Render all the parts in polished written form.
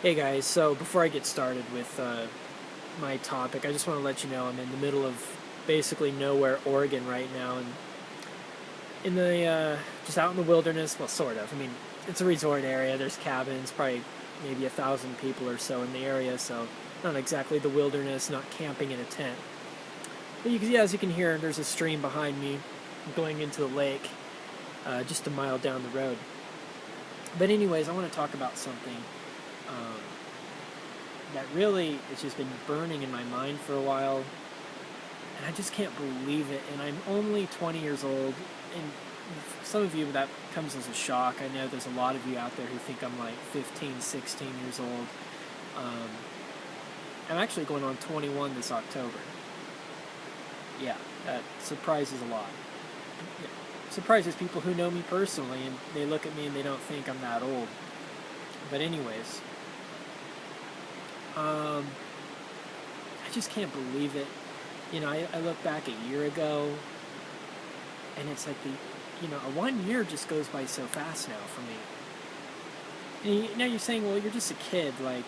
Hey guys, so before I get started with my topic, I just want to let you know I'm in the middle of basically nowhere, Oregon right now, and in the just out in the wilderness. Well, sort of. I mean, it's a resort area. There's cabins, probably maybe 1,000 people or so in the area. So not exactly the wilderness, not camping in a tent. But yeah, as you can hear, there's a stream behind me going into the lake, just a mile down the road. But anyways, I want to talk about something. Um, that really has just been burning in my mind for a while, and I just can't believe it. And I'm only 20 years old, and some of you that comes as a shock. I know there's a lot of you out there who think I'm like 15, 16 years old. Um, I'm actually going on 21 this October. Yeah, that surprises a lot. It surprises people who know me personally, and they look at me and they don't think I'm that old. But anyways, um, I just can't believe it. I look back a year ago, and it's like a 1 year just goes by so fast now for me. And now you're saying, well, you're just a kid. Like,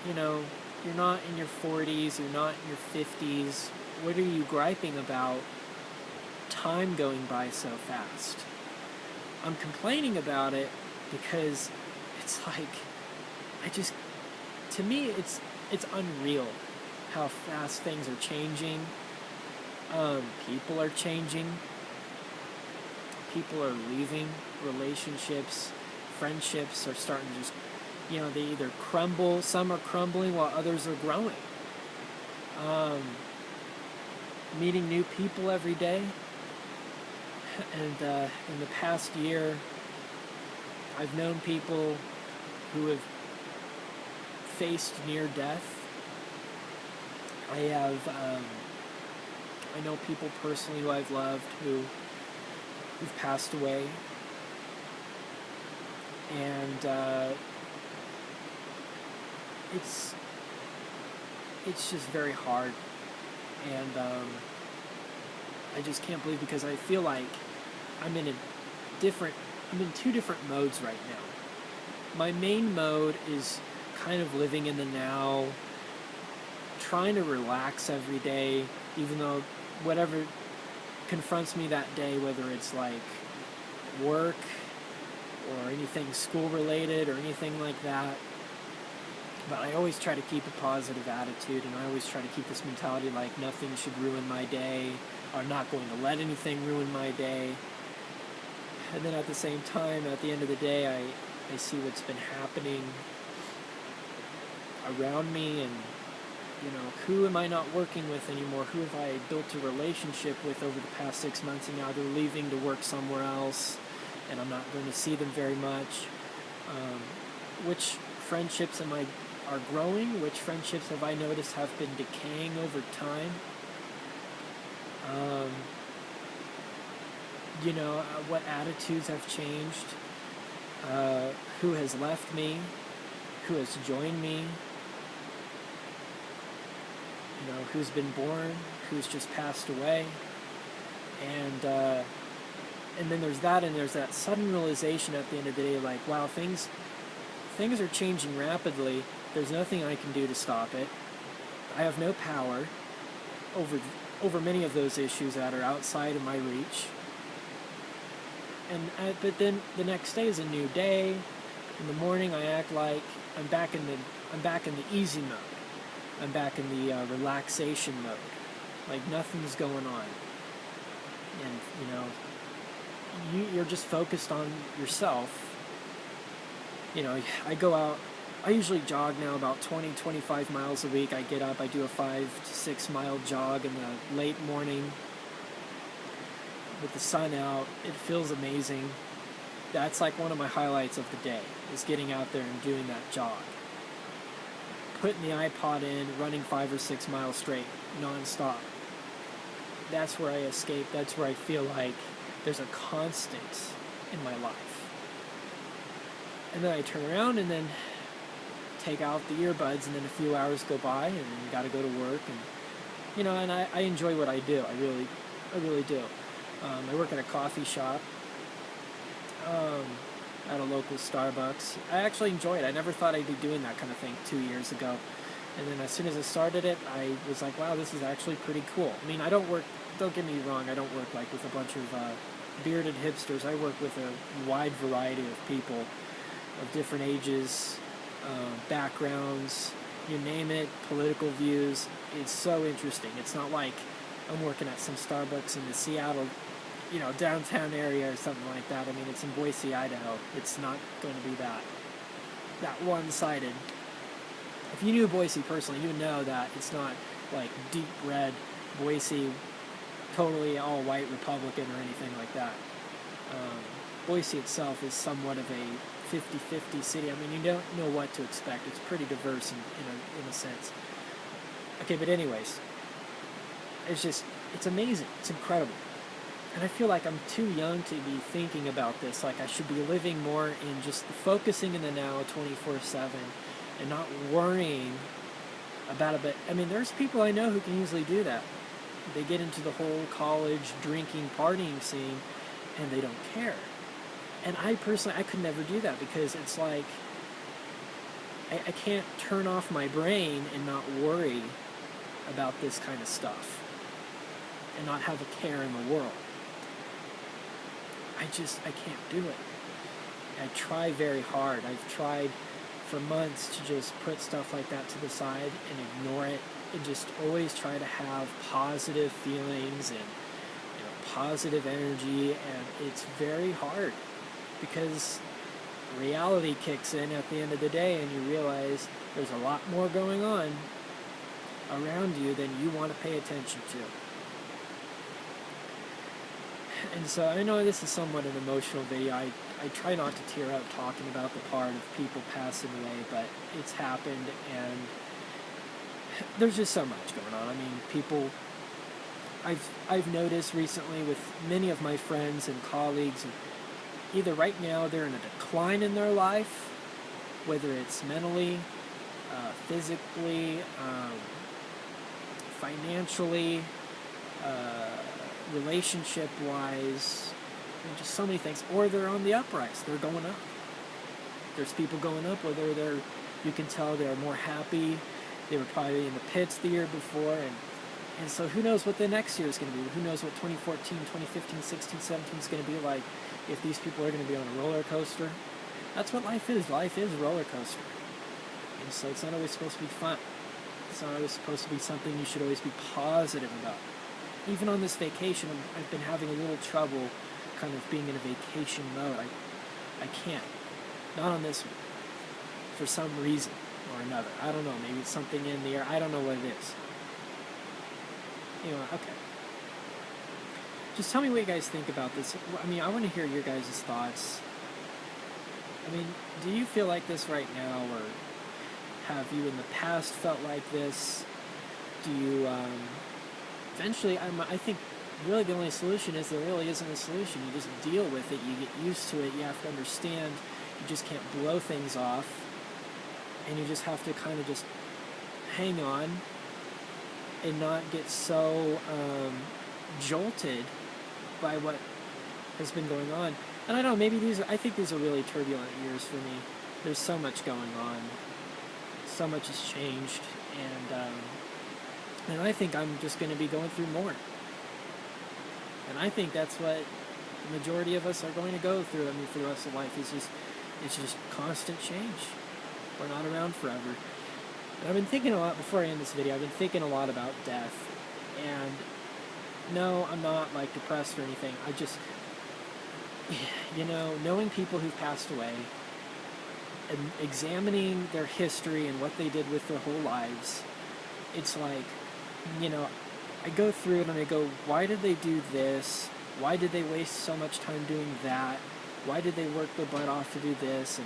you know, you're not in your 40s, you're not in your 50s. What are you griping about time going by so fast? I'm complaining about it because it's like, I just, to me, it's unreal how fast things are changing. People are changing. People are leaving relationships. Friendships are starting to just, they either crumble. Some are crumbling while others are growing. Um, Meeting new people every day. And in the past year, I've known people who have faced near death. I know people personally who I've loved who've passed away, and it's just very hard, and I just can't believe, because I feel like I'm in two different modes right now. My main mode is kind of living in the now, trying to relax every day, even though whatever confronts me that day, whether it's like work or anything school related or anything like that. But I always try to keep a positive attitude, and I always try to keep this mentality like nothing should ruin my day. I'm not going to let anything ruin my day. And then at the same time, at the end of the day, I see what's been happening around me, and who am I not working with anymore? Who have I built a relationship with over the past 6 months, and now they're leaving to work somewhere else, and I'm not going to see them very much. Which friendships are growing? Which friendships have I noticed have been decaying over time? What attitudes have changed? Who has left me? Who has joined me? Who's been born, who's just passed away, and then there's that sudden realization at the end of the day, like, wow, things are changing rapidly. There's nothing I can do to stop it. I have no power over many of those issues that are outside of my reach. But then the next day is a new day. In the morning, I act like I'm back in the easy mode. I'm back in the relaxation mode, like nothing's going on, and you're just focused on yourself. I go out. I usually jog now about 20-25 miles a week. I get up, I do a 5 to 6 mile jog in the late morning with the sun out. It feels amazing. That's like one of my highlights of the day, is getting out there and doing that jog. Putting the iPod in, running 5 or 6 miles straight, non-stop. That's where I escape. That's where I feel like there's a constant in my life. And then I turn around and then take out the earbuds, and then a few hours go by, and then you got to go to work, and I enjoy what I do. I really do. I work at a coffee shop at a local Starbucks. I actually enjoy it. I never thought I'd be doing that kind of thing 2 years ago. And then as soon as I started it, I was like, wow, this is actually pretty cool. I mean, don't get me wrong, I don't work like with a bunch of bearded hipsters. I work with a wide variety of people of different ages, backgrounds, you name it, political views. It's so interesting. It's not like I'm working at some Starbucks in the Seattle, downtown area or something like that. I mean, it's in Boise, Idaho. It's not going to be that one-sided. If you knew Boise personally, you would know that it's not like deep red Boise, totally all white Republican or anything like that. Boise itself is somewhat of a 50-50 city. I mean, you don't know what to expect. It's pretty diverse in a sense. Okay, but anyways, it's amazing. It's incredible. And I feel like I'm too young to be thinking about this. Like I should be living more in just focusing in the now 24/7 and not worrying about it. But I mean, there's people I know who can easily do that. They get into the whole college drinking, partying scene, and they don't care. And I personally, I could never do that because it's like I can't turn off my brain and not worry about this kind of stuff and not have a care in the world. I can't do it. I try very hard. I've tried for months to just put stuff like that to the side and ignore it and just always try to have positive feelings and positive energy, and it's very hard because reality kicks in at the end of the day and you realize there's a lot more going on around you than you want to pay attention to. And so I know this is somewhat an emotional video. I try not to tear up talking about the part of people passing away, but it's happened and there's just so much going on. I mean, people, I've noticed recently with many of my friends and colleagues, either right now they're in a decline in their life, whether it's mentally, physically, financially, relationship-wise, just so many things, or they're on the uprise. They're going up. There's people going up, whether you can tell they're more happy. They were probably in the pits the year before, and so who knows what the next year is going to be? Who knows what 2014, 2015, 16, 17 is going to be like if these people are going to be on a roller coaster? That's what life is. Life is a roller coaster. And so it's not always supposed to be fun. It's not always supposed to be something you should always be positive about. Even on this vacation, I've been having a little trouble kind of being in a vacation mode. I can't. Not on this one. For some reason or another. I don't know. Maybe it's something in the air. I don't know what it is. Okay. Just tell me what you guys think about this. I mean, I want to hear your guys' thoughts. I mean, do you feel like this right now, or have you in the past felt like this? Do you, eventually, I think really the only solution is there really isn't a solution. You just deal with it. You get used to it. You have to understand you just can't blow things off. And you just have to kind of just hang on and not get so jolted by what has been going on. And I don't know, maybe I think these are really turbulent years for me. There's so much going on. So much has changed. And I think I'm just going to be going through more. And I think that's what the majority of us are going to go through. I mean, for the rest of life, it's just constant change. We're not around forever. And I've been thinking a lot, before I end this video, I've been thinking a lot about death. And no, I'm not like depressed or anything. I just, knowing people who've passed away and examining their history and what they did with their whole lives, it's like, I go through it and I go, why did they do this? Why did they waste so much time doing that? Why did they work their butt off to do this?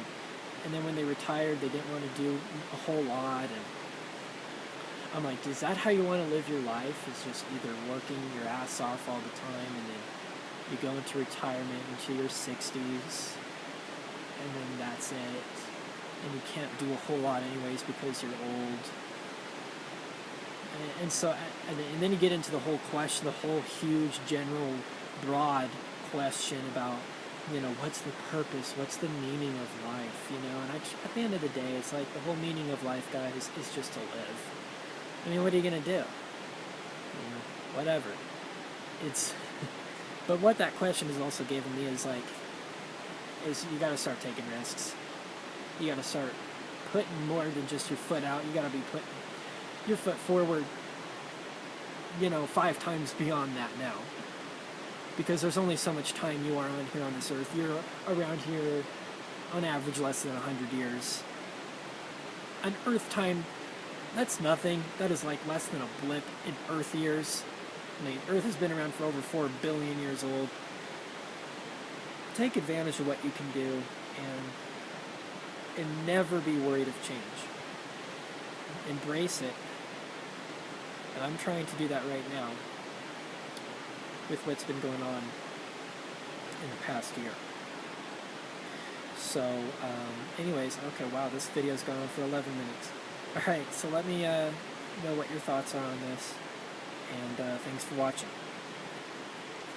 And then when they retired, they didn't want to do a whole lot. And I'm like, is that how you want to live your life? It's just either working your ass off all the time, and then you go into retirement into your 60s, and then that's it. And you can't do a whole lot anyways because you're old. And then you get into the whole question, the whole huge, general, broad question about what's the purpose? What's the meaning of life? And at the end of the day, it's like the whole meaning of life, guys, is just to live. I mean, what are you going to do? Whatever. It's, but what that question has also given me is you got to start taking risks. You got to start putting more than just your foot out. You got to be putting your foot forward, 5 times beyond that now. Because there's only so much time you are on here on this earth. You're around here, on average, less than 100 years. An Earth time, that's nothing. That is like less than a blip in Earth years. I mean, Earth has been around for over 4 billion years old. Take advantage of what you can do, and never be worried of change. Embrace it. And I'm trying to do that right now with what's been going on in the past year. So, anyways, okay, wow, this video's gone on for 11 minutes. Alright, so let me know what your thoughts are on this, and thanks for watching.